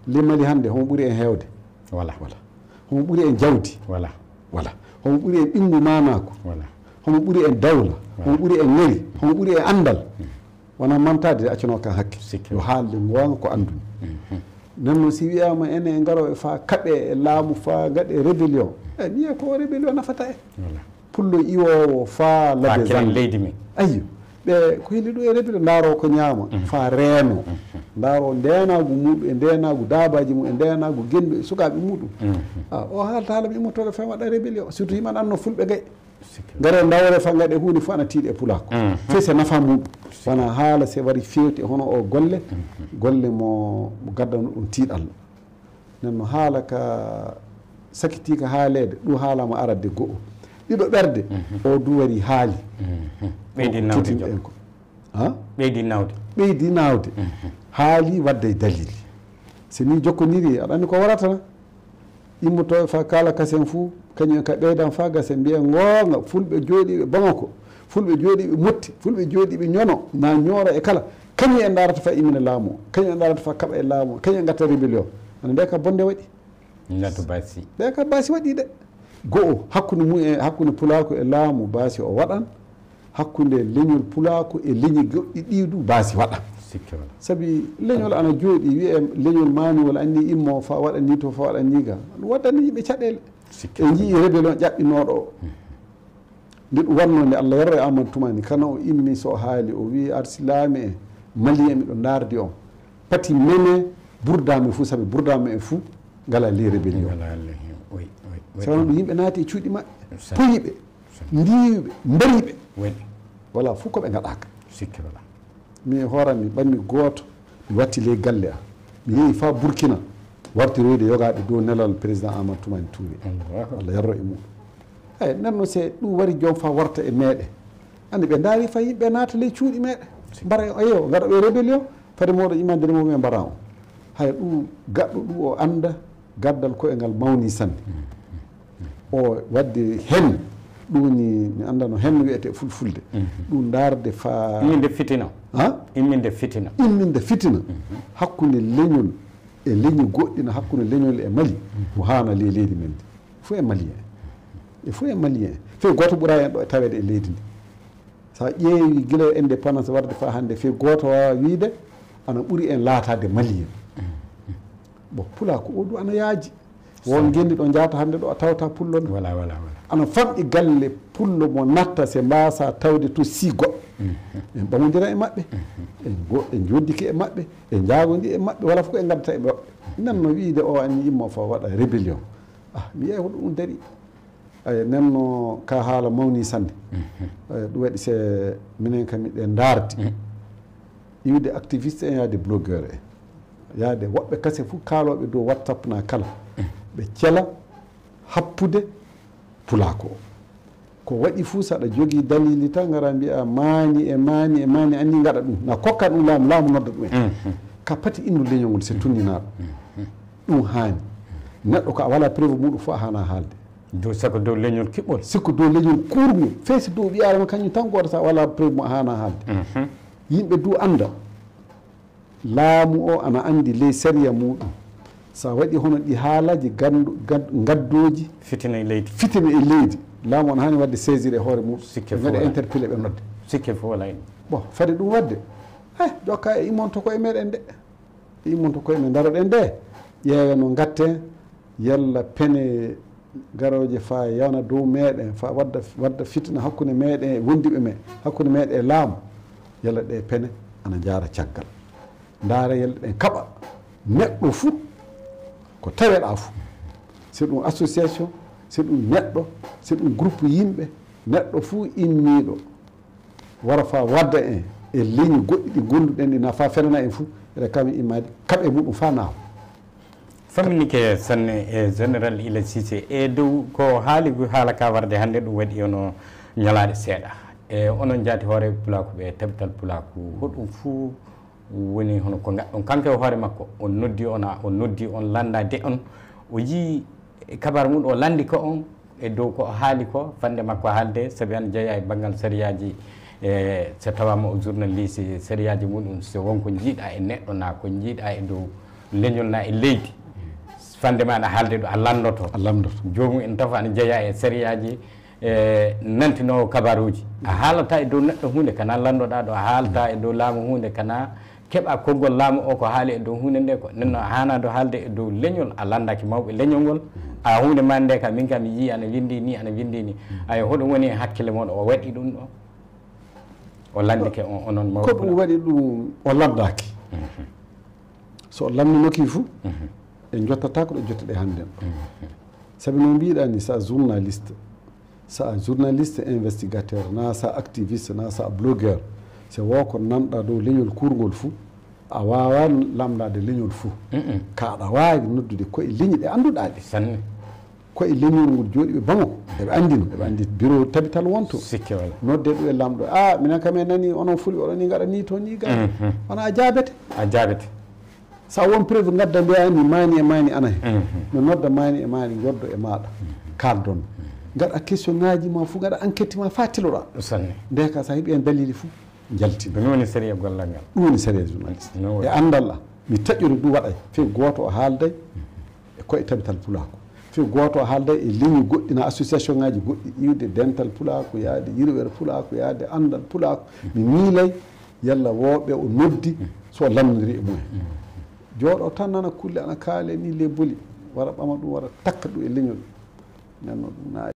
limali hande homo ɓuri en hewde voilà homo ɓuri en jawdi voilà homo ɓuri en ɓingu manako voilà homo ɓuri en dawla homo ɓuri en ngari homo ɓuri en andal wona mantade accano kan hakke yo haalde gonga ko andumi nden noon si wiyama ene garoɓe fa kaɓe e laamu fa gaɗe rébellion mi wiya ko rébellion nafata en pullo iwowo fa ladde zan leydi men ayyo ɓe ko heli ɗo e rébellion daaro ko ñaama fa reeno daaro ndenagu muɗum e ndenagu dabaji mum e ndenagu gendu e sukaɓe muɗum o haalta haala mi immotoɗo fa waɗa rébellion surtout yimɓe anno fulɓe gay gare dawre fa gaɗe hunde fof ana tiiɗe e pulako fe se nafa muɗum wona haala se waɗi fewti hono o golle mo gaddano ɗum tiiɗallo nden no haala ka sakitika haalede ɗum haalama aradde go'o ɗiɗo ɓerde o du wari haali ɓeydi nawde haali wadde dalil so ni jokkodiri aɗa andi ko waratana immotoɓe fa kala kasen fou kañum ka ɓeydan fa gasen mbiya gonga fulɓe jooɗiɓe Bamako fulɓe jooɗiɓe Motti fulɓe jooɗiɓe ñono na ñoora e kala kañum en darata fa immina laamu o kañum en darata fa kaɓa e laamu o kañum en gatta rébellion ana nde ka bonde waɗi nde ka baasi waɗi de go'o hakkude mum e hakkude pulako e laamu baasi o waɗan hakkude leñol pulako e leñi goɗɗi ɗiɗu baasi waɗa sabi leñol ana jooɗi wiye leñol manuwol anni immo fa waɗani to fa waɗani ga waddani yimɓe caɗele e jii rébellion ƴaɓɓinoɗo o nde ɗum wanno nde Allah yarra e Amadou Toumani kana o immi so haali o wi arsilami e malien miɗo dardi on pati mene burdami fou saabi burdami e fou ngala li rébellion sawno ɗum yimɓe naati e cuuɗi maɓɓe poyiɓe ndiwiɓe mbariɓe voilà fof koɓe gaɗaka mi hoorami ɓanmi gooto mi watti ley galle am mi yeehi fa Burkina wartiroyde yogaɓe dow nelal président Amadou Toumani Touré Allah yarro e muɗum eyyi nenno se ɗum wari jom fa warta e meɗen andi ɓe daari fa yimɓe naata ley cuuɗi meɗen mbara ayo gaɗa ɓe rébellion fade moɗo imande mum e mbara on hay ɗum gaɗɗo ɗum o anda gaddal koyengal mawni sanne o wadde hen ɗum ni mi anda no hen wiyete fulfulde ɗum darde fa imminde fitina hakkude leñol e leñi goɗɗina hakkude leñol e Mali mo hana ley leydi men ndi fof e malien fe goto ɓuura en ɗo e tawede e leydi ndi sa ƴeewi guila indépendance warde fa hande fe goto wawa wiide ana ɓuuri en laatade malien bon pula ko oɗu ana yaaji won gendi ɗo jata hande ɗo a tawta pullo ɗo ana famɗi galle pullo mo natta se mbasa tawde to si goɗɗo en ɓamodira e maɓɓe en joddiki e maɓɓe e jagodi e maɓɓe wala fof ko e gaddata e maɓɓe nanno wiide o anni immo fa waɗa rébellion mi yeeyi hoɗo ɗum daari nenno ka haala mawni sanne ɗum waɗi se minen kam miɗe dardi iwde activiste en yaade blogueur en yaade woɓɓe kase fof kaaloɓe dow WhatsApp na kala ɓe cela happude pulako o ko waɗi fuu saɗa jogii dalili tan gara mbiya maani anni gaɗa ɗum na kokka ɗum laamu nodda ɗum en ka pati innu leñol ngol se tunninaɗo ɗum haani neɗɗo ko a wala preuve muɗum fof a hana haalde sikko dow leñol kiɓɓol sikko dow leñol kurgol feesi dow ɓiyarama kañum tan goto sa wala preuve mo a hana haalde yimɓe du anda laamu o ana andi ley séria muɗum sa waɗi hono ɗi haalaji gaddoji fitina e leydi laamu on hani wadde saisir e hoore muɗum gaɗa interpellé ɓe nodde sikke fof wala en bon fade ɗum wadde jokka e immonto koye meɗen de immonto koye men daroɗen nde ƴeewe no gatten yalla pene garoje fa yawna dow meɗen fa wadda fitina hakkude meɗen e wondiɓe men hakkude meɗen e laamu yalla ɗe pene ana jaara caggal ndaara yalla ɗen kaɓa neɗɗo fuu ko taweɗa fuu c'est ɗum association c'est ɗum neɗɗo c'est ɗum groupe yimɓe neɗɗo fuu immiɗo wara fa wadda en e leñi goɗɗi ɗi gonduɗen ɗi na fa fenana en fuu eɗe kam immade kaɓe muɗum fa naaw famminike sanne e général Ila Cissé e dow ko haali haala ka warde hannde ɗum waɗi ono ñalaɗe seeɗa e onon jaati hoore pulaku ɓe tabtal pulaku hoɗum fuu woni hono ko gaɗɗon kanko e hoore makko on noddi on landade on o yii kabar mum o landi ko on e dow ko haali ko fande makko haalde saabi an jeeya e banggal sériyaji so tawama o journaliste sériyaji muɗum so wonko jiiɗa e neɗɗo na ko jiiɗa e dow leñol na e leydi fande ma aɗa haalde ɗo a landoto jomum en tafa ana jeeya e sériyaji nantinowo kabaruji a haalata e dow neɗɗo hunde kana landoɗa ɗo a haalta e dow laamu hunde kana keɓa konngol laamu o ko haali e dow hunde nde ko nenno a hanado haalde e dow leñol a landaki mawɓe leñol ngol a hunde ma nde ka min kam mi yii ana windi ni ay hoɗum woni hakkille moɗo o waɗi ɗum ɗo o landike on onon mawɓe ko ɗum waɗi ɗum o landaki so o lamdinoki fou e jottata ko ɗo jotteɗe hannden ɗo saabi no mbiɗa ni sa journaliste investigateur na sa activiste na sa blogueur so wo ko nanɗa dow leñol kurgol fou a wawa lamdade leñol fou kaɗa wawi noddude koye leñi ɗe annduɗa ɗe sanne koye leñol ngol jooɗi ɓe bango eɓe andino eɓe andi bureau tabital wonto sikke wala nodde ɗo e lamɗo a minen kam en nani onon fulɓe oɗon ni gaɗa ni to ni ga wona a jaabete sa won preuve gadda mbiyani mani e mani ana hen no nodda mani e mani joddo e maɗa kaldon gaɗa question ngaji ma fou gaɗa enquête ma fa tiloɗa sanne nde ka sa heeɓi en dalili fou jaltina ɗum woni série gollal ngal ɗum woni série journaliste e andal a mi taƴƴori ɗum waɗay fe goto o haalday e koye tabital pulako fe goto o haalday e ligne goɗɗina association ngaji goɗɗi iwde dental pulako yaade yirwere pulako yaade andal pulako mi miilay yalla wooɓe o noddi so lamdiri e mumen jooɗo tan nana kulle ana kaale ni le boli wara ɓama ɗum wara takka ɗum e leñol nanno ɗum